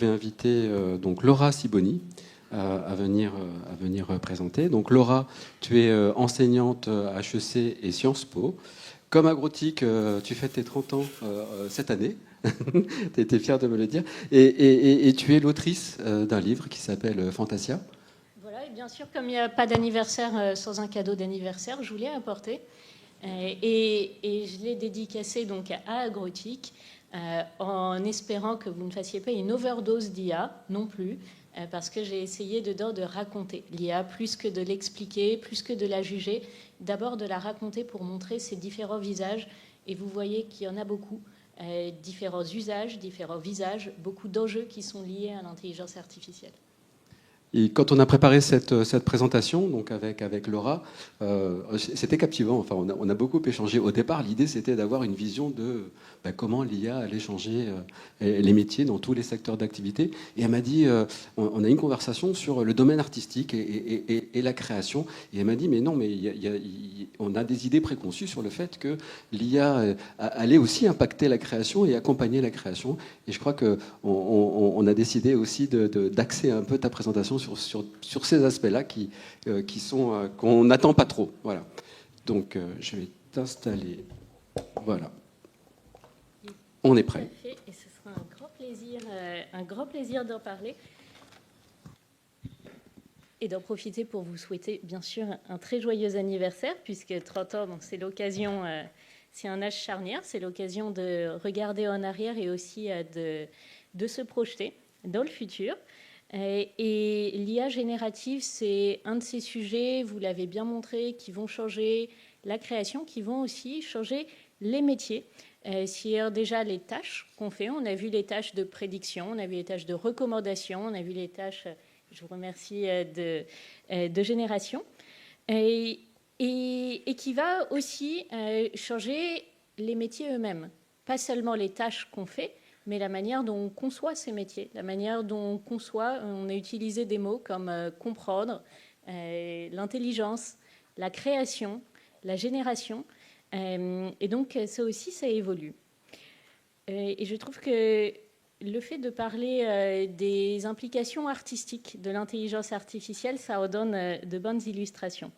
vais inviter donc Laura Siboni à venir présenter. Donc Laura, tu es enseignante à HEC et Sciences Po. Comme agrotique, tu fêtes tes 30 ans cette année. Tu as été fière de me le dire. Et tu es l'autrice d'un livre qui s'appelle Fantasia. Voilà, et bien sûr, comme il n'y a pas d'anniversaire sans un cadeau d'anniversaire, je voulais apporter. Et je l'ai dédicacé donc à Agrotique, en espérant que vous ne fassiez pas une overdose d'IA non plus, parce que j'ai essayé dedans de raconter l'IA, plus que de l'expliquer, plus que de la juger, d'abord de la raconter pour montrer ses différents visages, et vous voyez qu'il y en a beaucoup, différents usages, différents visages, beaucoup d'enjeux qui sont liés à l'intelligence artificielle. Et quand on a préparé cette présentation, donc avec Laura, c'était captivant. Enfin, on a beaucoup échangé. Au départ, l'idée, c'était d'avoir une vision de comment l'IA allait changer les métiers dans tous les secteurs d'activité. Et elle m'a dit, on a une conversation sur le domaine artistique et la création. Et elle m'a dit, mais non, mais on a des idées préconçues sur le fait que l'IA allait aussi impacter la création et accompagner la création. Et je crois qu'on a décidé aussi d'axer un peu ta présentation sur ces aspects-là qu'on n'attend pas trop. Voilà. Donc, je vais t'installer. Voilà. On est prêt. Et ce sera un grand plaisir d'en parler et d'en profiter pour vous souhaiter, bien sûr, un très joyeux anniversaire, puisque 30 ans, donc c'est l'occasion, c'est un âge charnière, c'est l'occasion de regarder en arrière et aussi de se projeter dans le futur. Et l'IA générative, c'est un de ces sujets, vous l'avez bien montré, qui vont changer la création, qui vont aussi changer les métiers. C'est déjà les tâches qu'on fait. On a vu les tâches de prédiction, on a vu les tâches de recommandation, on a vu les tâches, je vous remercie, de génération. Et qui va aussi changer les métiers eux-mêmes. Pas seulement les tâches qu'on fait, mais la manière dont on conçoit ces métiers, la manière dont on conçoit, on a utilisé des mots comme comprendre, l'intelligence, la création, la génération, et donc ça aussi, ça évolue. Et je trouve que le fait de parler des implications artistiques de l'intelligence artificielle, ça en donne de bonnes illustrations.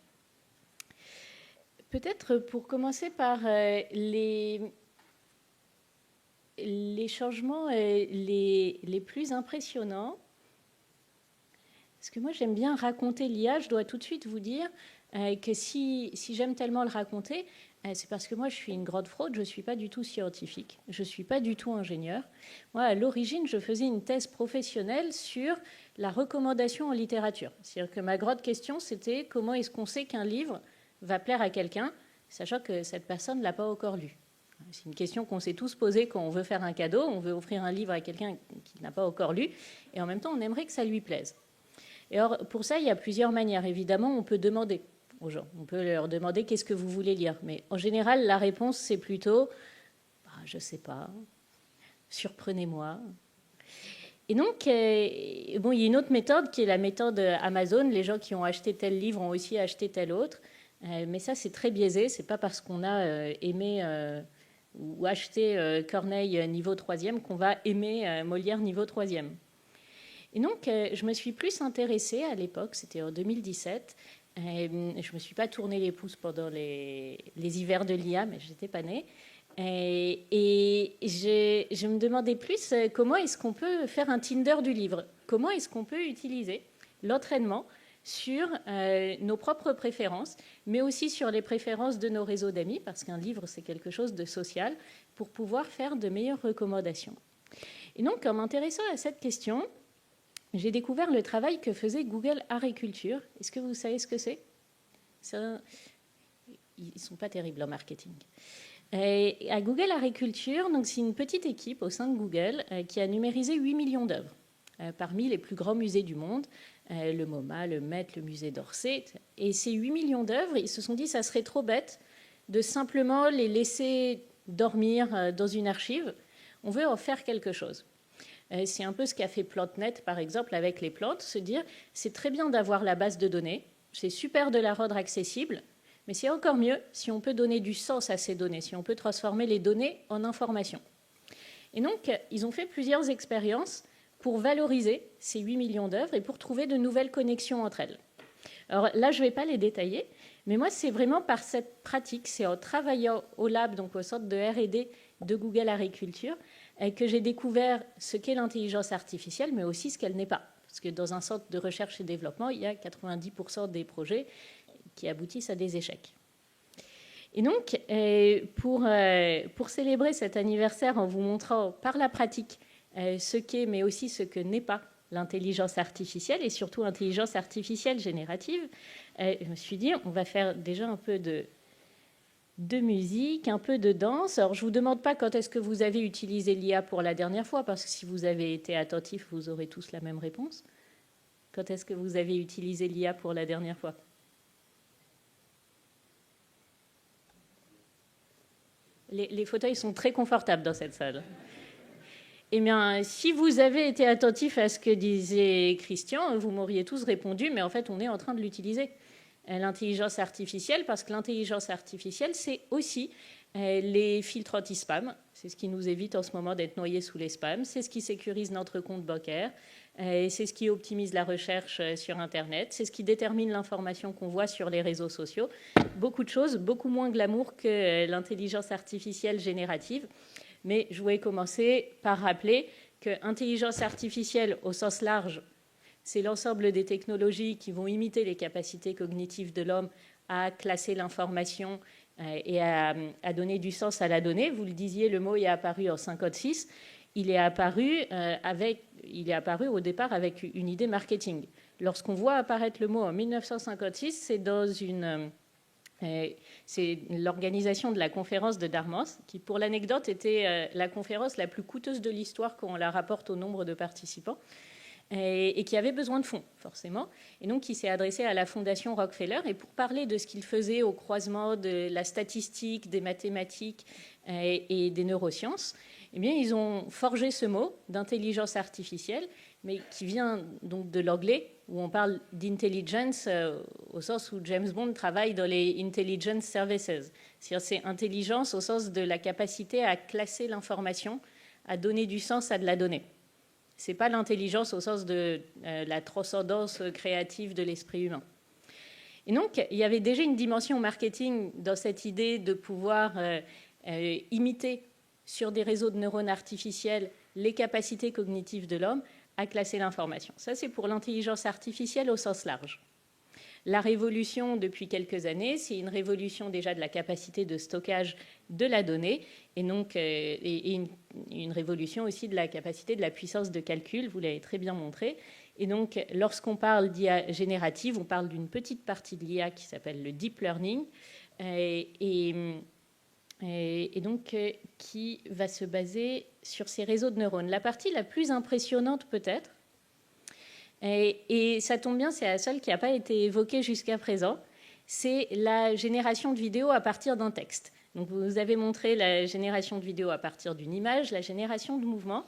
Peut-être pour commencer par les changements les plus impressionnants. Parce que moi, j'aime bien raconter l'IA. Je dois tout de suite vous dire que si j'aime tellement le raconter, c'est parce que moi, je suis une grande fraude. Je ne suis pas du tout scientifique. Je ne suis pas du tout ingénieur. Moi, à l'origine, je faisais une thèse professionnelle sur la recommandation en littérature. C'est-à-dire que ma grande question, c'était comment est-ce qu'on sait qu'un livre va plaire à quelqu'un, sachant que cette personne ne l'a pas encore lu. C'est une question qu'on s'est tous posée quand on veut faire un cadeau, on veut offrir un livre à quelqu'un qui n'a pas encore lu, et en même temps, on aimerait que ça lui plaise. Et alors, pour ça, il y a plusieurs manières. Évidemment, on peut demander aux gens, on peut leur demander qu'est-ce que vous voulez lire. Mais en général, la réponse, c'est plutôt, je ne sais pas, surprenez-moi. Et donc, bon, il y a une autre méthode qui est la méthode Amazon. Les gens qui ont acheté tel livre ont aussi acheté tel autre. Mais ça, c'est très biaisé. Ce n'est pas parce qu'on a aimé ou acheté Corneille niveau 3e qu'on va aimer Molière niveau 3e. Et donc, je me suis plus intéressée à l'époque, c'était en 2017. Je ne me suis pas tourné les pouces pendant les hivers de l'IA, mais je n'étais pas née. Et je me demandais plus comment est-ce qu'on peut faire un Tinder du livre. Comment est-ce qu'on peut utiliser l'entraînement sur nos propres préférences, mais aussi sur les préférences de nos réseaux d'amis, parce qu'un livre, c'est quelque chose de social, pour pouvoir faire de meilleures recommandations. Et donc, en m'intéressant à cette question, j'ai découvert le travail que faisait Google Agriculture. Est-ce que vous savez ce que c'est ? Ils ne sont pas terribles en marketing. Et à Google Agriculture, donc c'est une petite équipe au sein de Google qui a numérisé 8 millions d'œuvres parmi les plus grands musées du monde, le MoMA, le Met, le musée d'Orsay. Et ces 8 millions d'œuvres, ils se sont dit que ça serait trop bête de simplement les laisser dormir dans une archive. On veut en faire quelque chose. C'est un peu ce qu'a fait PlanteNet, par exemple, avec les plantes, se dire c'est très bien d'avoir la base de données, c'est super de la rendre accessible, mais c'est encore mieux si on peut donner du sens à ces données, si on peut transformer les données en informations. Et donc, ils ont fait plusieurs expériences pour valoriser ces 8 millions d'œuvres et pour trouver de nouvelles connexions entre elles. Alors là, je ne vais pas les détailler, mais moi, c'est vraiment par cette pratique, c'est en travaillant au lab, donc au centre de R&D de Google Agriculture, que j'ai découvert ce qu'est l'intelligence artificielle, mais aussi ce qu'elle n'est pas. Parce que dans un centre de recherche et développement, il y a 90% des projets qui aboutissent à des échecs. Et donc, pour célébrer cet anniversaire en vous montrant par la pratique ce qu'est, mais aussi ce que n'est pas l'intelligence artificielle, et surtout l'intelligence artificielle générative, je me suis dit, on va faire déjà un peu de musique, un peu de danse. Alors, je ne vous demande pas quand est-ce que vous avez utilisé l'IA pour la dernière fois, parce que si vous avez été attentifs, vous aurez tous la même réponse. Quand est-ce que vous avez utilisé l'IA pour la dernière fois ? Les fauteuils sont très confortables dans cette salle. Eh bien, si vous avez été attentif à ce que disait Christian, vous m'auriez tous répondu, mais en fait, on est en train de l'utiliser. L'intelligence artificielle, parce que l'intelligence artificielle, c'est aussi les filtres anti-spam. C'est ce qui nous évite en ce moment d'être noyés sous les spams. C'est ce qui sécurise notre compte bancaire. C'est ce qui optimise la recherche sur Internet. C'est ce qui détermine l'information qu'on voit sur les réseaux sociaux. Beaucoup de choses, beaucoup moins glamour que l'intelligence artificielle générative. Mais je voulais commencer par rappeler que l'intelligence artificielle au sens large, c'est l'ensemble des technologies qui vont imiter les capacités cognitives de l'homme à classer l'information et à donner du sens à la donnée. Vous le disiez, le mot est apparu en 1956. Il est apparu au départ avec une idée marketing. Lorsqu'on voit apparaître le mot en 1956, c'est l'organisation de la conférence de Dartmouth, qui, pour l'anecdote, était la conférence la plus coûteuse de l'histoire quand on la rapporte au nombre de participants, et qui avait besoin de fonds, forcément, et donc qui s'est adressé à la Fondation Rockefeller, et pour parler de ce qu'il faisait au croisement de la statistique, des mathématiques et des neurosciences, eh bien, ils ont forgé ce mot d'intelligence artificielle, mais qui vient donc de l'anglais, où on parle d'intelligence au sens où James Bond travaille dans les intelligence services. C'est intelligence au sens de la capacité à classer l'information, à donner du sens à de la donnée. Ce n'est pas l'intelligence au sens de la transcendance créative de l'esprit humain. Et donc, il y avait déjà une dimension marketing dans cette idée de pouvoir imiter sur des réseaux de neurones artificiels les capacités cognitives de l'homme à classer l'information. Ça, c'est pour l'intelligence artificielle au sens large. La révolution, depuis quelques années, c'est une révolution déjà de la capacité de stockage de la donnée et donc une révolution aussi de la capacité de la puissance de calcul, vous l'avez très bien montré. Et donc, lorsqu'on parle d'IA générative, on parle d'une petite partie de l'IA qui s'appelle le deep learning et donc qui va se baser sur ces réseaux de neurones. La partie la plus impressionnante peut-être, et ça tombe bien, c'est la seule qui n'a pas été évoquée jusqu'à présent, c'est la génération de vidéos à partir d'un texte. Donc vous avez montré la génération de vidéos à partir d'une image, la génération de mouvements.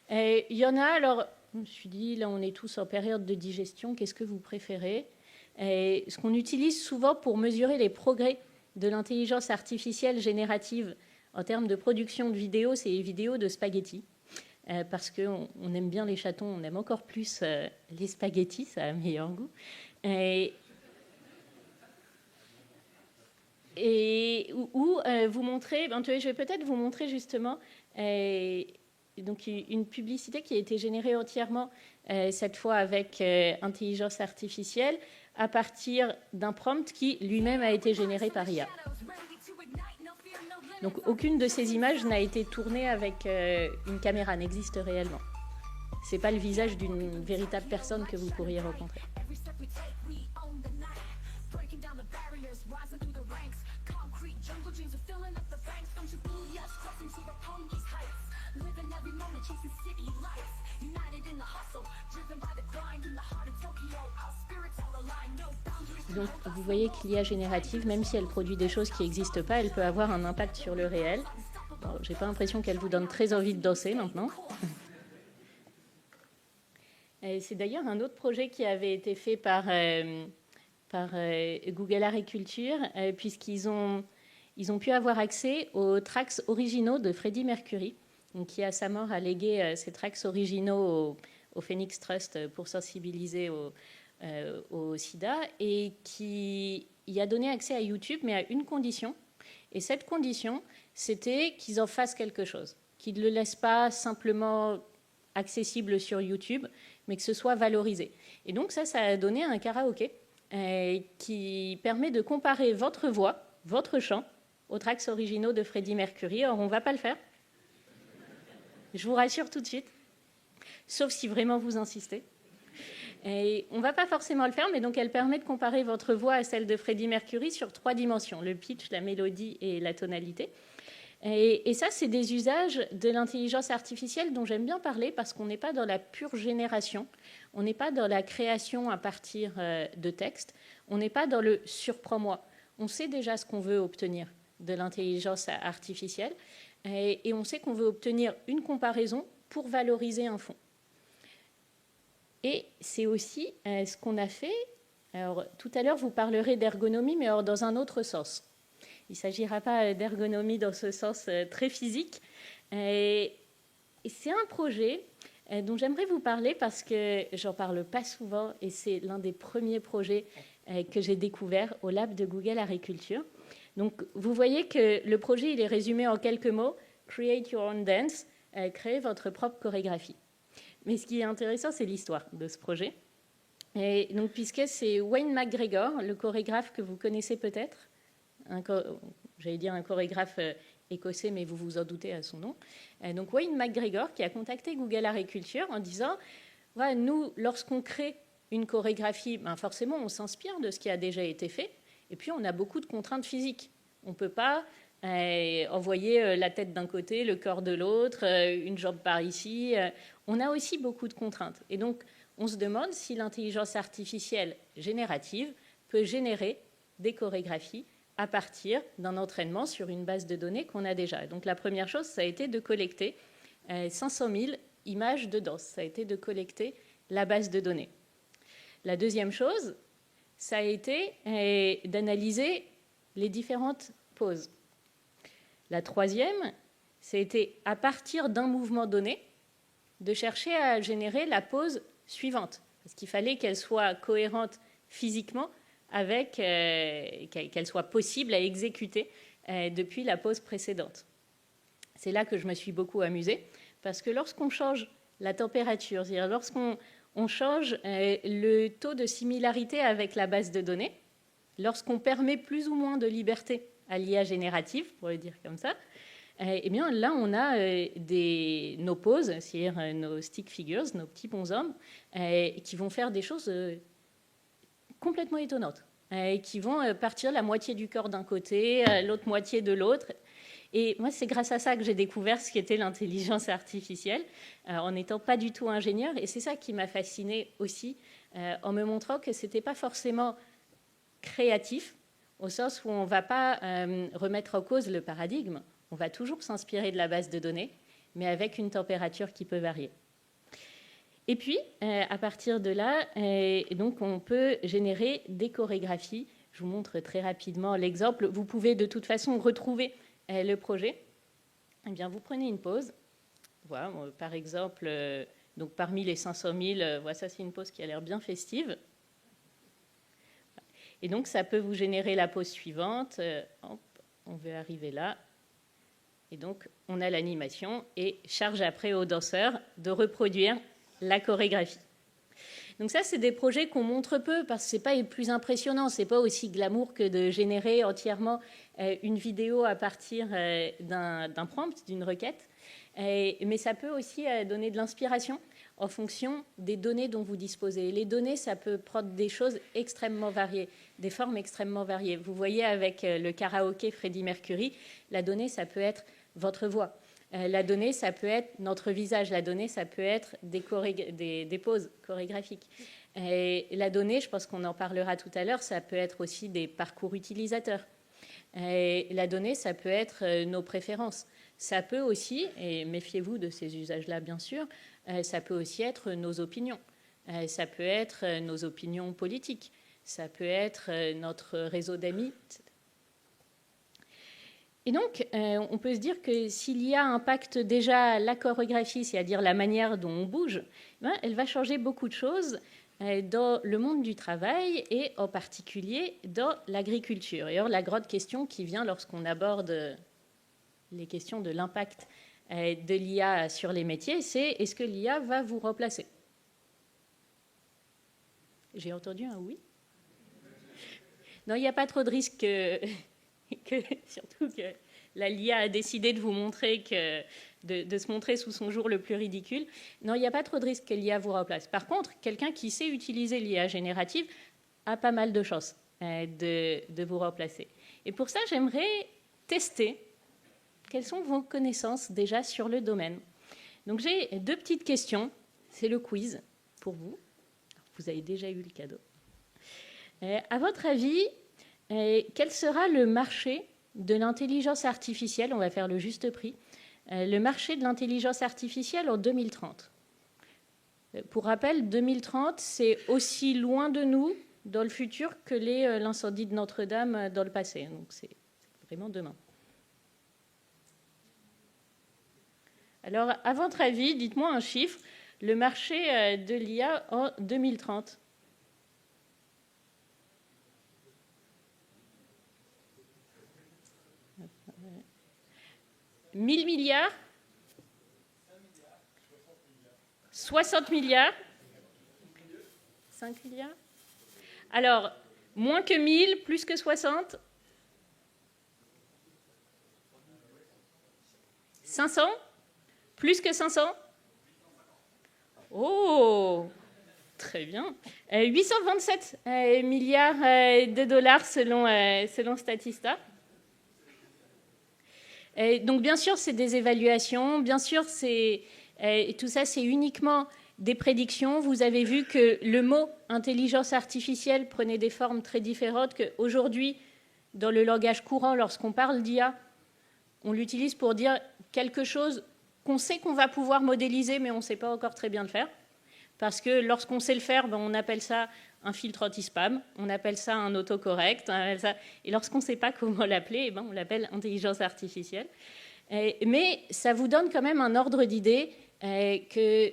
Il y en a, alors je me suis dit, là on est tous en période de digestion, qu'est-ce que vous préférez ? Ce qu'on utilise souvent pour mesurer les progrès de l'intelligence artificielle générative en termes de production de vidéos, c'est les vidéos de spaghettis. Parce qu'on aime bien les chatons, on aime encore plus les spaghettis, ça a un meilleur goût. Vous montrer, je vais peut-être vous montrer justement donc une publicité qui a été générée entièrement, cette fois avec intelligence artificielle, à partir d'un prompt qui lui-même a été généré par IA. Donc aucune de ces images n'a été tournée avec une caméra, n'existe réellement. Ce n'est pas le visage d'une véritable personne que vous pourriez rencontrer. Donc, vous voyez que l'IA générative, même si elle produit des choses qui n'existent pas, elle peut avoir un impact sur le réel. Bon, j'ai pas l'impression qu'elle vous donne très envie de danser maintenant. Et c'est d'ailleurs un autre projet qui avait été fait par Google Agriculture, puisqu'ils ont pu avoir accès aux tracks originaux de Freddie Mercury. donc qui à sa mort a légué ses tracks originaux au Phoenix Trust pour sensibiliser au sida, et qui y a donné accès à YouTube, mais à une condition. Et cette condition, c'était qu'ils en fassent quelque chose, qu'ils ne le laissent pas simplement accessible sur YouTube, mais que ce soit valorisé. Et donc ça a donné un karaoké qui permet de comparer votre voix, votre chant, aux tracks originaux de Freddie Mercury. Or, on ne va pas le faire. Je vous rassure tout de suite, sauf si vraiment vous insistez. Et on ne va pas forcément le faire, mais donc elle permet de comparer votre voix à celle de Freddie Mercury sur 3 dimensions, le pitch, la mélodie et la tonalité. Et ça, c'est des usages de l'intelligence artificielle dont j'aime bien parler, parce qu'on n'est pas dans la pure génération, on n'est pas dans la création à partir de texte, on n'est pas dans le surprends-moi. On sait déjà ce qu'on veut obtenir de l'intelligence artificielle, et on sait qu'on veut obtenir une comparaison pour valoriser un fond. Et c'est aussi ce qu'on a fait. Alors, tout à l'heure, vous parlerez d'ergonomie, mais alors dans un autre sens. Il ne s'agira pas d'ergonomie dans ce sens très physique. Et c'est un projet dont j'aimerais vous parler parce que j'en parle pas souvent, et c'est l'un des premiers projets que j'ai découvert au lab de Google Agriculture. Donc, vous voyez que le projet, il est résumé en quelques mots. Create your own dance, créez votre propre chorégraphie. Mais ce qui est intéressant, c'est l'histoire de ce projet. Et donc, puisque c'est Wayne McGregor, le chorégraphe que vous connaissez peut-être, j'allais dire un chorégraphe écossais, mais vous vous en doutez à son nom. Donc, Wayne McGregor qui a contacté Google Agriculture en disant voilà, nous, lorsqu'on crée une chorégraphie, ben forcément, on s'inspire de ce qui a déjà été fait. Et puis, on a beaucoup de contraintes physiques. On ne peut pas envoyer la tête d'un côté, le corps de l'autre, une jambe par ici. On a aussi beaucoup de contraintes. Et donc, on se demande si l'intelligence artificielle générative peut générer des chorégraphies à partir d'un entraînement sur une base de données qu'on a déjà. Donc, la première chose, ça a été de collecter 500 000 images de danse. Ça a été de collecter la base de données. La deuxième chose, ça a été d'analyser les différentes poses. La troisième, c'était à partir d'un mouvement donné, de chercher à générer la pose suivante, parce qu'il fallait qu'elle soit cohérente physiquement, avec qu'elle soit possible à exécuter depuis la pose précédente. C'est là que je me suis beaucoup amusée, parce que lorsqu'on change la température, c'est-à-dire lorsqu'on change le taux de similarité avec la base de données, lorsqu'on permet plus ou moins de liberté à l'IA générative, pour le dire comme ça, eh bien là, on a nos poses, c'est-à-dire nos stick figures, nos petits bonshommes, qui vont faire des choses complètement étonnantes, qui vont partir la moitié du corps d'un côté, l'autre moitié de l'autre. Et moi, c'est grâce à ça que j'ai découvert ce qu'était l'intelligence artificielle, en n'étant pas du tout ingénieur. Et c'est ça qui m'a fascinée aussi, en me montrant que ce n'était pas forcément créatif, au sens où on ne va pas remettre en cause le paradigme. On va toujours s'inspirer de la base de données, mais avec une température qui peut varier. Et puis, à partir de là, donc on peut générer des chorégraphies. Je vous montre très rapidement l'exemple. Vous pouvez de toute façon retrouver le projet. Eh bien, vous prenez une pose. Voilà, par exemple, donc parmi les 500 000, voilà, ça c'est une pose qui a l'air bien festive. Et donc, ça peut vous générer la pose suivante. Hop, on veut arriver là. Et donc, on a l'animation et charge après aux danseurs de reproduire la chorégraphie. Donc ça, c'est des projets qu'on montre peu parce que ce n'est pas les plus impressionnants. Ce n'est pas aussi glamour que de générer entièrement une vidéo à partir d'un prompt, d'une requête. Mais ça peut aussi donner de l'inspiration en fonction des données dont vous disposez. Les données, ça peut prendre des choses extrêmement variées, des formes extrêmement variées. Vous voyez avec le karaoké Freddie Mercury, la donnée, ça peut être votre voix. La donnée, ça peut être notre visage. La donnée, ça peut être des poses chorégraphiques. Et la donnée, je pense qu'on en parlera tout à l'heure, ça peut être aussi des parcours utilisateurs. Et la donnée, ça peut être nos préférences. Ça peut aussi, et méfiez-vous de ces usages-là, bien sûr, ça peut aussi être nos opinions. Ça peut être nos opinions politiques. Ça peut être notre réseau d'amis, etc. Et donc, on peut se dire que si l'IA impacte déjà la chorégraphie, c'est-à-dire la manière dont on bouge, elle va changer beaucoup de choses dans le monde du travail et en particulier dans l'agriculture. Et or, la grande question qui vient lorsqu'on aborde les questions de l'impact de l'IA sur les métiers, c'est est-ce que l'IA va vous remplacer? J'ai entendu un oui. Non, il n'y a pas trop de risque surtout que l'IA a décidé de vous montrer de se montrer sous son jour le plus ridicule. Non, il n'y a pas trop de risque que l'IA vous remplace. Par contre, quelqu'un qui sait utiliser l'IA générative a pas mal de chances de vous remplacer. Et pour ça, j'aimerais tester quelles sont vos connaissances déjà sur le domaine. Donc j'ai 2 petites questions. C'est le quiz pour vous. Vous avez déjà eu le cadeau. À votre avis, quel sera le marché de l'intelligence artificielle? On va faire le juste prix. Le marché de l'intelligence artificielle en 2030. Pour rappel, 2030, c'est aussi loin de nous dans le futur que l'incendie de Notre-Dame dans le passé. Donc c'est vraiment demain. Alors, à votre avis, dites-moi un chiffre, le marché de l'IA en 2030. 1 000 milliards 60 milliards 5 milliards. Alors, moins que 1000, plus que 60 500 plus que 500? Oh, très bien. 827 milliards de dollars selon Statista. Donc, bien sûr, c'est des évaluations. Bien sûr, tout ça, c'est uniquement des prédictions. Vous avez vu que le mot intelligence artificielle prenait des formes très différentes qu'aujourd'hui, dans le langage courant, lorsqu'on parle d'IA, on l'utilise pour dire quelque chose qu'on sait qu'on va pouvoir modéliser, mais on ne sait pas encore très bien le faire. Parce que lorsqu'on sait le faire, on appelle ça un filtre anti-spam, on appelle ça un autocorrect, et lorsqu'on ne sait pas comment l'appeler, on l'appelle intelligence artificielle. Mais ça vous donne quand même un ordre d'idée que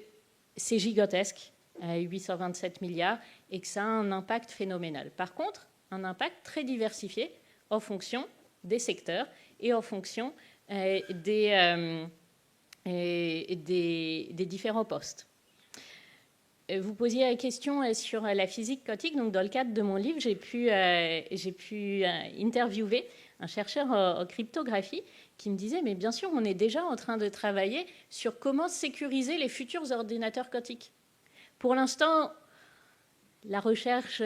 c'est gigantesque, 827 milliards, et que ça a un impact phénoménal. Par contre, un impact très diversifié en fonction des secteurs et en fonction des différents postes. Vous posiez la question sur la physique quantique. Donc, dans le cadre de mon livre, j'ai pu interviewer un chercheur en cryptographie qui me disait, mais bien sûr, on est déjà en train de travailler sur comment sécuriser les futurs ordinateurs quantiques. Pour l'instant, la recherche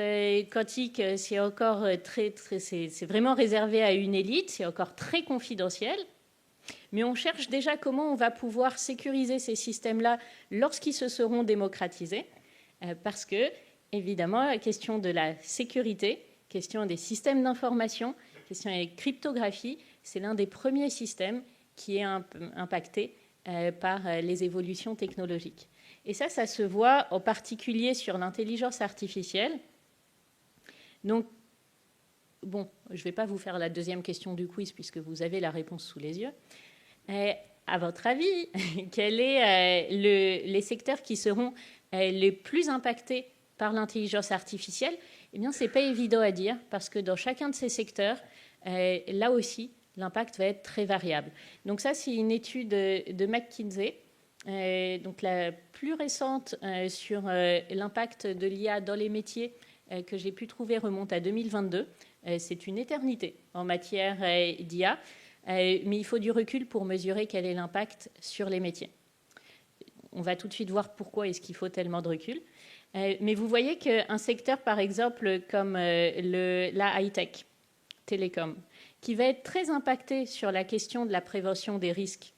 quantique, c'est encore c'est vraiment réservé à une élite, c'est encore très confidentiel. Mais on cherche déjà comment on va pouvoir sécuriser ces systèmes-là lorsqu'ils se seront démocratisés, parce que, évidemment, la question de la sécurité, question des systèmes d'information, question de cryptographie, c'est l'un des premiers systèmes qui est impacté par les évolutions technologiques. Et ça se voit en particulier sur l'intelligence artificielle. Donc, bon, je ne vais pas vous faire la deuxième question du quiz puisque vous avez la réponse sous les yeux. À votre avis, quels sont les secteurs qui seront les plus impactés par l'intelligence artificielle? Eh bien, ce n'est pas évident à dire parce que dans chacun de ces secteurs, là aussi, l'impact va être très variable. Donc ça, c'est une étude de McKinsey, donc la plus récente sur l'impact de l'IA dans les métiers que j'ai pu trouver remonte à 2022. C'est une éternité en matière d'IA. Mais il faut du recul pour mesurer quel est l'impact sur les métiers. On va tout de suite voir pourquoi est-ce qu'il faut tellement de recul. Mais vous voyez qu'un secteur, par exemple, comme la high-tech, télécom, qui va être très impacté sur la question de la prévention des risques.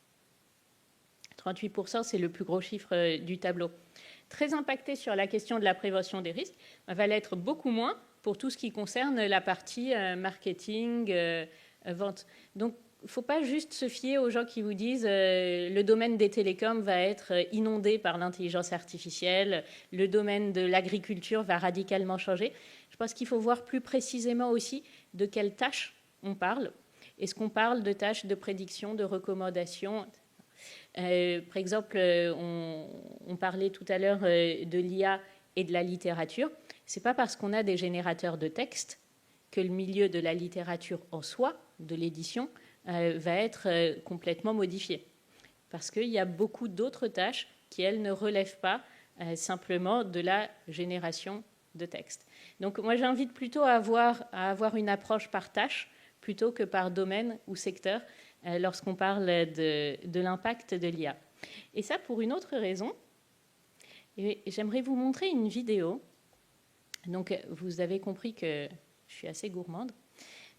38%, c'est le plus gros chiffre du tableau. Très impacté sur la question de la prévention des risques, va l'être beaucoup moins pour tout ce qui concerne la partie marketing, vente. Donc, il ne faut pas juste se fier aux gens qui vous disent le domaine des télécoms va être inondé par l'intelligence artificielle, le domaine de l'agriculture va radicalement changer. Je pense qu'il faut voir plus précisément aussi de quelles tâches on parle. Est-ce qu'on parle de tâches de prédiction, de recommandation? Par exemple, on parlait tout à l'heure de l'IA et de la littérature. Ce n'est pas parce qu'on a des générateurs de texte que le milieu de la littérature en soi, de l'édition, va être complètement modifié. Parce qu'il y a beaucoup d'autres tâches qui, elles, ne relèvent pas simplement de la génération de texte. Donc moi, j'invite plutôt à avoir une approche par tâche plutôt que par domaine ou secteur lorsqu'on parle de l'impact de l'IA. Et ça, pour une autre raison. Et j'aimerais vous montrer une vidéo. Donc, vous avez compris que je suis assez gourmande.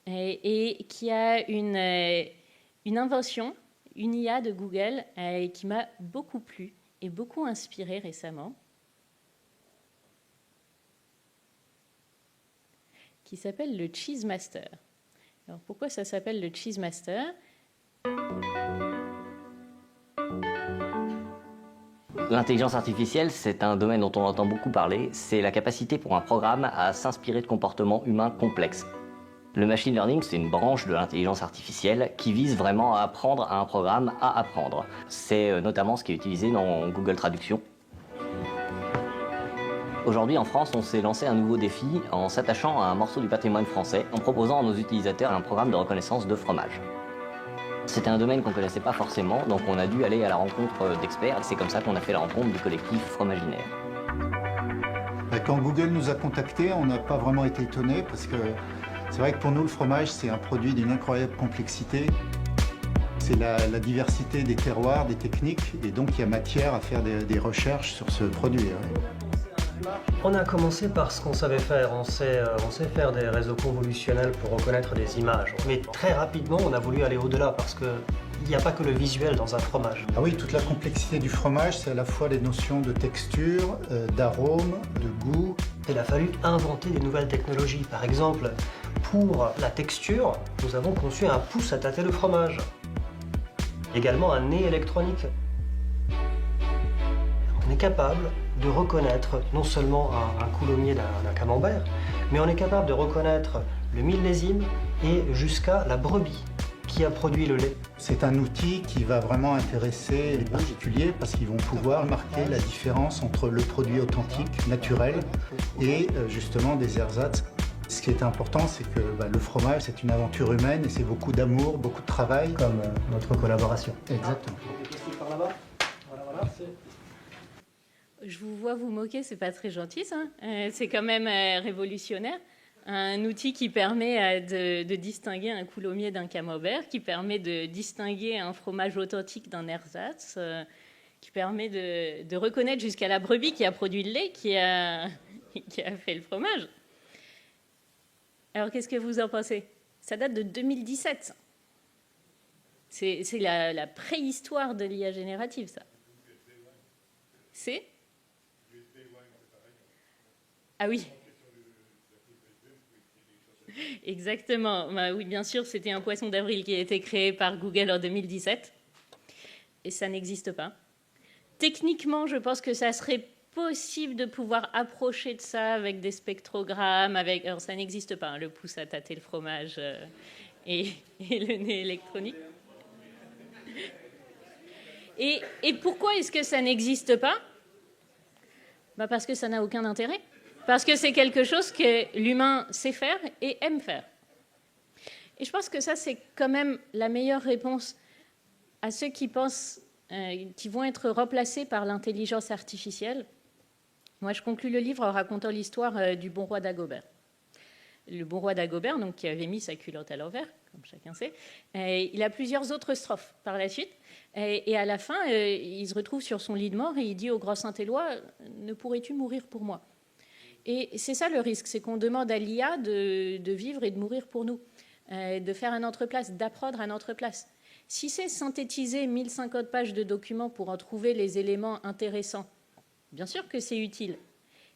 Et qui a une invention, une IA de Google qui m'a beaucoup plu et beaucoup inspiré récemment, qui s'appelle le Cheese Master. Alors, pourquoi ça s'appelle le Cheese Master ? L'intelligence artificielle, c'est un domaine dont on entend beaucoup parler. C'est la capacité pour un programme à s'inspirer de comportements humains complexes. Le machine learning, c'est une branche de l'intelligence artificielle qui vise vraiment à apprendre à un programme à apprendre. C'est notamment ce qui est utilisé dans Google Traduction. Aujourd'hui, en France, on s'est lancé un nouveau défi en s'attachant à un morceau du patrimoine français, en proposant à nos utilisateurs un programme de reconnaissance de fromage. C'était un domaine qu'on ne connaissait pas forcément, donc on a dû aller à la rencontre d'experts, et c'est comme ça qu'on a fait la rencontre du collectif Fromaginaire. Quand Google nous a contactés, on n'a pas vraiment été étonnés, parce que c'est vrai que pour nous, le fromage, c'est un produit d'une incroyable complexité. C'est la diversité des terroirs, des techniques, et donc il y a matière à faire des recherches sur ce produit. On a commencé par ce qu'on savait faire. On sait faire des réseaux convolutionnels pour reconnaître des images. Mais très rapidement, on a voulu aller au-delà parce qu'il n'y a pas que le visuel dans un fromage. Ah oui, toute la complexité du fromage, c'est à la fois les notions de texture, d'arôme, de goût. Il a fallu inventer des nouvelles technologies. Par exemple, pour la texture, nous avons conçu un pouce à tâter le fromage. Également un nez électronique. On est capable de reconnaître non seulement un coulommier d'un camembert, mais on est capable de reconnaître le millésime et jusqu'à la brebis qui a produit le lait. C'est un outil qui va vraiment intéresser les particuliers parce qu'ils vont pouvoir marquer la différence entre le produit authentique, naturel, et justement des ersatz. Ce qui est important, c'est que le fromage, c'est une aventure humaine et c'est beaucoup d'amour, beaucoup de travail. Comme notre collaboration. Exactement. Je vous vois vous moquer, c'est pas très gentil ça. C'est quand même révolutionnaire. Un outil qui permet de distinguer un coulommier d'un camembert, qui permet de distinguer un fromage authentique d'un ersatz, qui permet de reconnaître jusqu'à la brebis qui a produit le lait, qui a fait le fromage. Alors qu'est-ce que vous en pensez? Ça date de 2017. C'est la préhistoire de l'IA générative, ça. C'est Ah oui. Exactement. Oui, bien sûr, c'était un poisson d'avril qui a été créé par Google en 2017. Et ça n'existe pas. Techniquement, je pense que ça serait possible de pouvoir approcher de ça avec des spectrogrammes. Alors, ça n'existe pas, hein, le pouce à tâter le fromage et le nez électronique. Et pourquoi est-ce que ça n'existe pas? Parce que ça n'a aucun intérêt. Parce que c'est quelque chose que l'humain sait faire et aime faire. Et je pense que ça, c'est quand même la meilleure réponse à ceux qui pensent qu'ils vont être remplacés par l'intelligence artificielle. Moi, je conclus le livre en racontant l'histoire du bon roi Dagobert. Le bon roi Dagobert, donc, qui avait mis sa culotte à l'envers, comme chacun sait, il a plusieurs autres strophes par la suite. Et à la fin, il se retrouve sur son lit de mort et il dit au grand Saint-Éloi « Ne pourrais-tu mourir pour moi ?» Et c'est ça le risque, c'est qu'on demande à l'IA de vivre et de mourir pour nous, de faire à notre place, d'apprendre à notre place. Si c'est synthétiser 1050 pages de documents pour en trouver les éléments intéressants, bien sûr que c'est utile.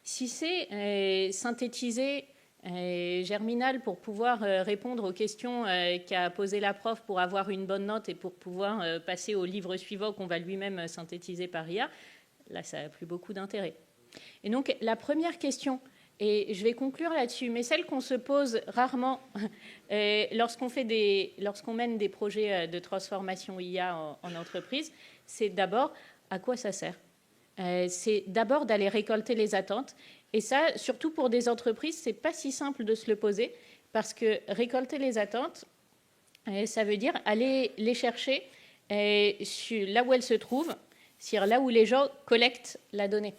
Si c'est synthétiser Germinal pour pouvoir répondre aux questions qu'a posées la prof pour avoir une bonne note et pour pouvoir passer au livre suivant qu'on va lui-même synthétiser par IA, là, ça n'a plus beaucoup d'intérêt. Et donc, la première question Et je vais conclure là-dessus, mais celle qu'on se pose rarement lorsqu'on mène des projets de transformation IA en entreprise, c'est d'abord à quoi ça sert. C'est d'abord d'aller récolter les attentes. Et ça, surtout pour des entreprises, c'est pas si simple de se le poser, parce que récolter les attentes, ça veut dire aller les chercher là où elles se trouvent, c'est-à-dire là où les gens collectent la donnée.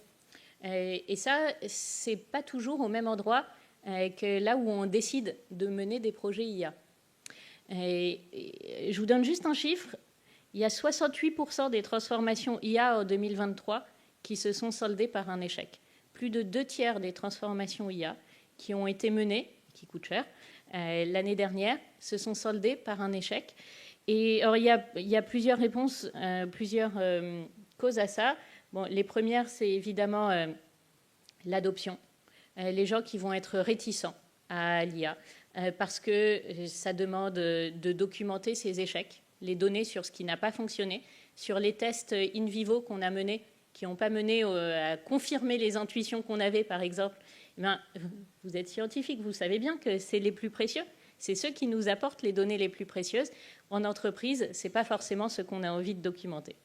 Et ça, c'est pas toujours au même endroit que là où on décide de mener des projets IA. Et je vous donne juste un chiffre. Il y a 68% des transformations IA en 2023 qui se sont soldées par un échec. Plus de 2/3 des transformations IA qui ont été menées, qui coûtent cher, l'année dernière, se sont soldées par un échec. Et alors, il y a plusieurs réponses, plusieurs causes à ça. Bon, les premières, c'est évidemment l'adoption. Les gens qui vont être réticents à l'IA parce que ça demande de documenter ces échecs, les données sur ce qui n'a pas fonctionné, sur les tests in vivo qu'on a menés, qui n'ont pas mené à confirmer les intuitions qu'on avait, par exemple. Eh bien, vous êtes scientifique, vous savez bien que c'est les plus précieux. C'est ceux qui nous apportent les données les plus précieuses. En entreprise, ce n'est pas forcément ce qu'on a envie de documenter.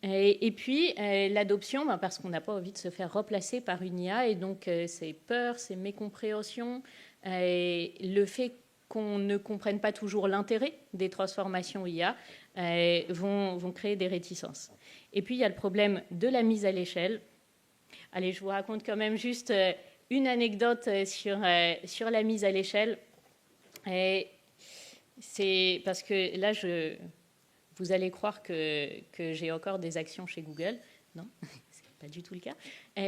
Et puis, l'adoption, parce qu'on n'a pas envie de se faire remplacer par une IA, et donc ces peurs, ces mécompréhensions, le fait qu'on ne comprenne pas toujours l'intérêt des transformations IA vont créer des réticences. Et puis, il y a le problème de la mise à l'échelle. Allez, je vous raconte quand même juste une anecdote sur la mise à l'échelle. C'est parce que là, vous allez croire que j'ai encore des actions chez Google. Non, ce n'est pas du tout le cas.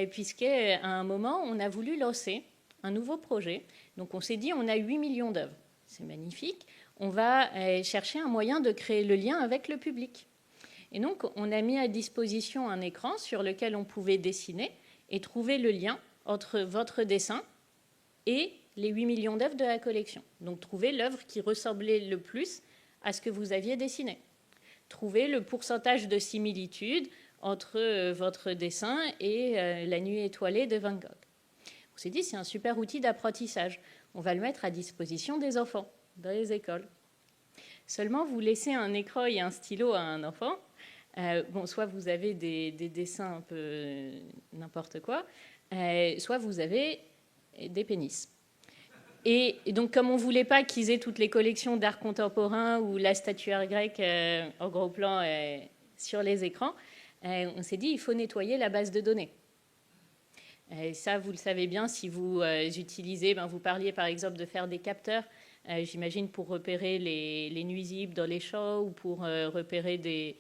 Puisqu'à un moment, on a voulu lancer un nouveau projet. Donc, on s'est dit, on a 8 millions d'œuvres. C'est magnifique. On va chercher un moyen de créer le lien avec le public. Et donc, on a mis à disposition un écran sur lequel on pouvait dessiner et trouver le lien entre votre dessin et les 8 millions d'œuvres de la collection. Donc, trouver l'œuvre qui ressemblait le plus à ce que vous aviez dessiné. Trouver le pourcentage de similitude entre votre dessin et la nuit étoilée de Van Gogh. On s'est dit, c'est un super outil d'apprentissage. On va le mettre à disposition des enfants dans les écoles. Seulement, vous laissez un écran et un stylo à un enfant. Soit vous avez des dessins un peu n'importe quoi, soit vous avez des pénis. Et donc, comme on ne voulait pas qu'ils aient toutes les collections d'art contemporain ou la statuaire grecque en gros plan sur les écrans, on s'est dit il faut nettoyer la base de données. Et ça, vous le savez bien, si vous utilisez, vous parliez par exemple de faire des capteurs, j'imagine pour repérer les nuisibles dans les champs ou pour repérer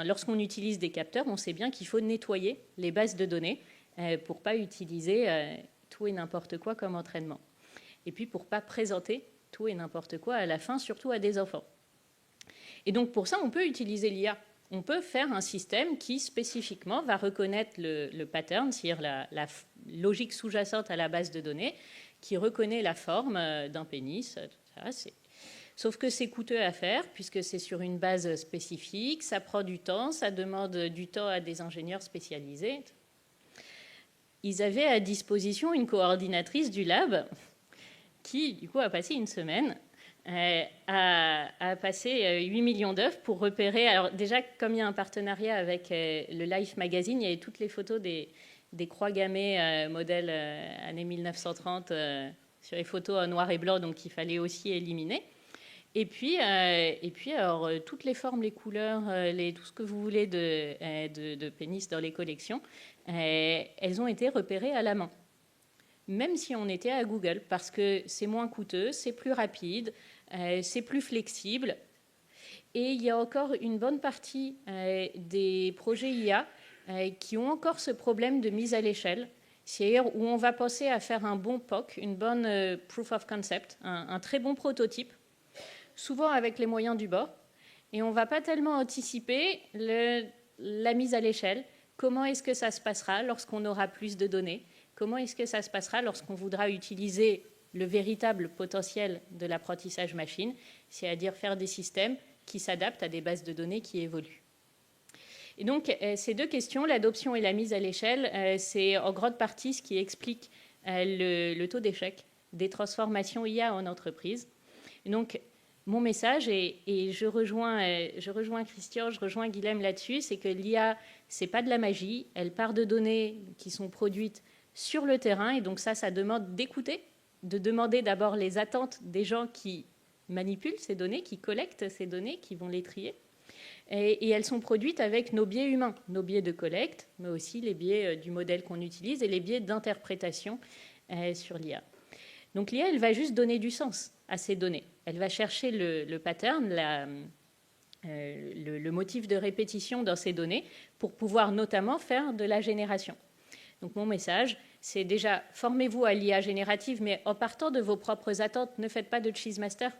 lorsqu'on utilise des capteurs, on sait bien qu'il faut nettoyer les bases de données pour ne pas utiliser tout et n'importe quoi comme entraînement. Et puis pour ne pas présenter tout et n'importe quoi à la fin, surtout à des enfants. Et donc pour ça, on peut utiliser l'IA. On peut faire un système qui spécifiquement va reconnaître le pattern, c'est-à-dire la logique sous-jacente à la base de données, qui reconnaît la forme d'un pénis. Sauf que c'est coûteux à faire, puisque c'est sur une base spécifique, ça prend du temps, ça demande du temps à des ingénieurs spécialisés. Ils avaient à disposition une coordinatrice du lab qui, du coup, a passé une semaine à passer 8 millions d'œuvres pour repérer. Alors déjà, comme il y a un partenariat avec le Life Magazine, il y avait toutes les photos des croix gammées modèle années 1930 sur les photos en noir et blanc, donc il fallait aussi éliminer. Et puis alors, toutes les formes, les couleurs, tout ce que vous voulez de pénis dans les collections, elles ont été repérées à la main. Même si on était à Google, parce que c'est moins coûteux, c'est plus rapide, c'est plus flexible. Et il y a encore une bonne partie des projets IA qui ont encore ce problème de mise à l'échelle, c'est-à-dire où on va penser à faire un bon POC, une bonne proof of concept, un très bon prototype, souvent avec les moyens du bord, et on ne va pas tellement anticiper la mise à l'échelle. Comment est-ce que ça se passera lorsqu'on aura plus de données ? Comment est-ce que ça se passera lorsqu'on voudra utiliser le véritable potentiel de l'apprentissage machine, c'est-à-dire faire des systèmes qui s'adaptent à des bases de données qui évoluent. Et donc, ces deux questions, l'adoption et la mise à l'échelle, c'est en grande partie ce qui explique le taux d'échec des transformations IA en entreprise. Et donc, mon message, et je rejoins Christian, je rejoins Guilhem là-dessus, c'est que l'IA, c'est pas de la magie, elle part de données qui sont produites sur le terrain, et donc ça demande d'écouter, de demander d'abord les attentes des gens qui manipulent ces données, qui collectent ces données, qui vont les trier. Et elles sont produites avec nos biais humains, nos biais de collecte, mais aussi les biais du modèle qu'on utilise et les biais d'interprétation sur l'IA. Donc l'IA, elle va juste donner du sens à ces données. Elle va chercher le pattern, le motif de répétition dans ces données pour pouvoir notamment faire de la génération. Donc mon message, c'est déjà formez-vous à l'IA générative, mais en partant de vos propres attentes, ne faites pas de cheese master.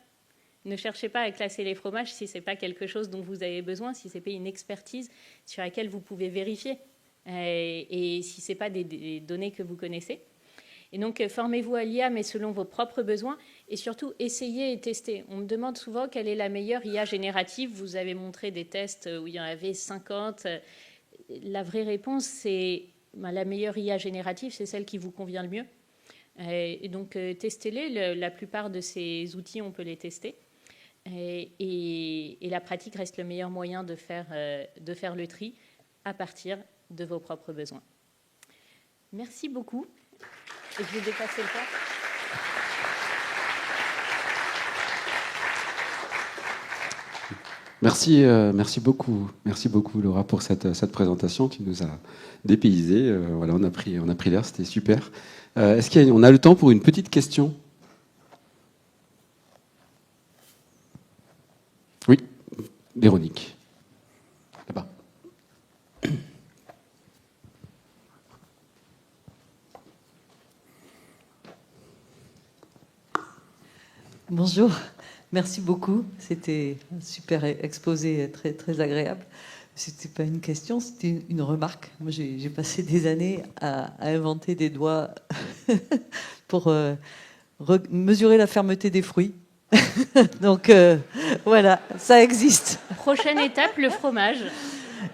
Ne cherchez pas à classer les fromages si ce n'est pas quelque chose dont vous avez besoin, si ce n'est pas une expertise sur laquelle vous pouvez vérifier et si ce n'est pas des données que vous connaissez. Et donc, formez-vous à l'IA, mais selon vos propres besoins et surtout, essayez et testez. On me demande souvent quelle est la meilleure IA générative. Vous avez montré des tests où il y en avait 50. La vraie réponse, c'est la meilleure IA générative, c'est celle qui vous convient le mieux. Et donc, testez-les. La plupart de ces outils, on peut les tester. Et la pratique reste le meilleur moyen de faire le tri à partir de vos propres besoins. Merci beaucoup. Et je vais dépasser le temps. Merci beaucoup Laura pour cette présentation. Tu nous as dépaysés. Voilà, on a pris l'air, c'était super. Est-ce qu'on a le temps pour une petite question ? Oui, Véronique. Là-bas. Bonjour, merci beaucoup. C'était un super exposé, très, très agréable. C'était pas une question, c'était une remarque. Moi, j'ai passé des années à inventer des doigts pour mesurer la fermeté des fruits. Donc voilà, ça existe. Prochaine étape, le fromage.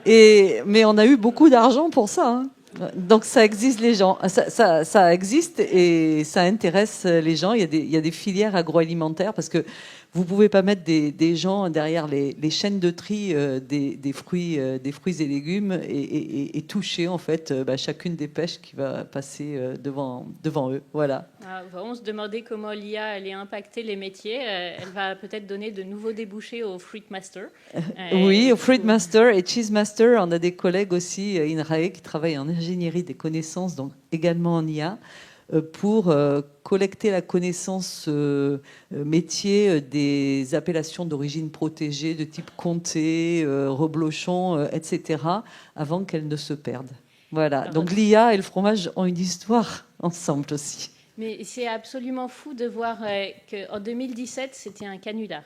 Mais on a eu beaucoup d'argent pour ça. Hein. Donc ça existe, les gens, ça existe et ça intéresse les gens. Il y a des filières agroalimentaires parce que vous pouvez pas mettre des gens derrière les chaînes de tri des fruits et légumes et toucher en fait chacune des pêches qui va passer devant eux. Voilà. On se demandait comment l'IA allait impacter les métiers. Elle va peut-être donner de nouveaux débouchés au Fruit Master. Oui, au Fruit Master et Cheese Master. On a des collègues aussi, INRAE, qui travaillent en ingénierie des connaissances, donc également en IA, pour collecter la connaissance métier des appellations d'origine protégée de type comté, reblochon, etc., avant qu'elles ne se perdent. Voilà. Donc l'IA et le fromage ont une histoire ensemble aussi. Mais c'est absolument fou de voir qu'en 2017, c'était un canular.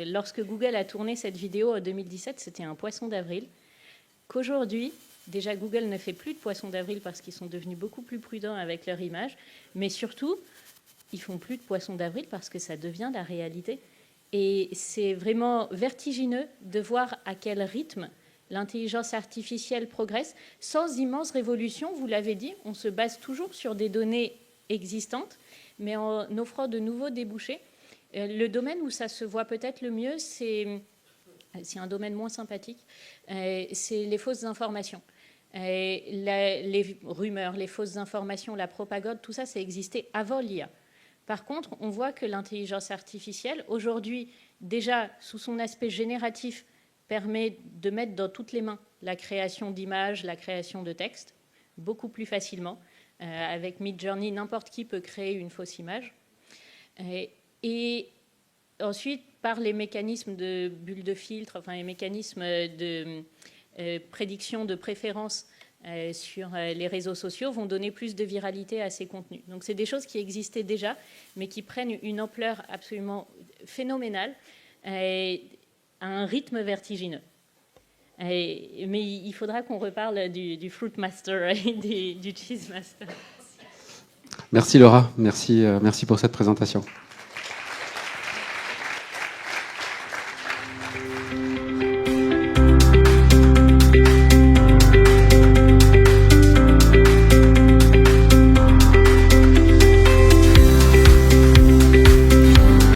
Lorsque Google a tourné cette vidéo en 2017, c'était un poisson d'avril. Qu'aujourd'hui, déjà Google ne fait plus de poisson d'avril parce qu'ils sont devenus beaucoup plus prudents avec leur image. Mais surtout, ils font plus de poisson d'avril parce que ça devient la réalité. Et c'est vraiment vertigineux de voir à quel rythme l'intelligence artificielle progresse sans immense révolution. Vous l'avez dit, on se base toujours sur des données existantes, mais en offrant de nouveaux débouchés. Le domaine où ça se voit peut-être le mieux, c'est un domaine moins sympathique, c'est les fausses informations. Les rumeurs, les fausses informations, la propagande, tout ça, ça existait avant l'IA. Par contre, on voit que l'intelligence artificielle, aujourd'hui, déjà, sous son aspect génératif, permet de mettre dans toutes les mains la création d'images, la création de textes, beaucoup plus facilement. Avec Midjourney, n'importe qui peut créer une fausse image. Et ensuite, par les mécanismes de bulles de filtre, enfin les mécanismes de prédiction de préférence sur les réseaux sociaux vont donner plus de viralité à ces contenus. Donc c'est des choses qui existaient déjà, mais qui prennent une ampleur absolument phénoménale à un rythme vertigineux. Mais il faudra qu'on reparle du Fruit Master et du Cheese Master. Merci Laura, merci pour cette présentation.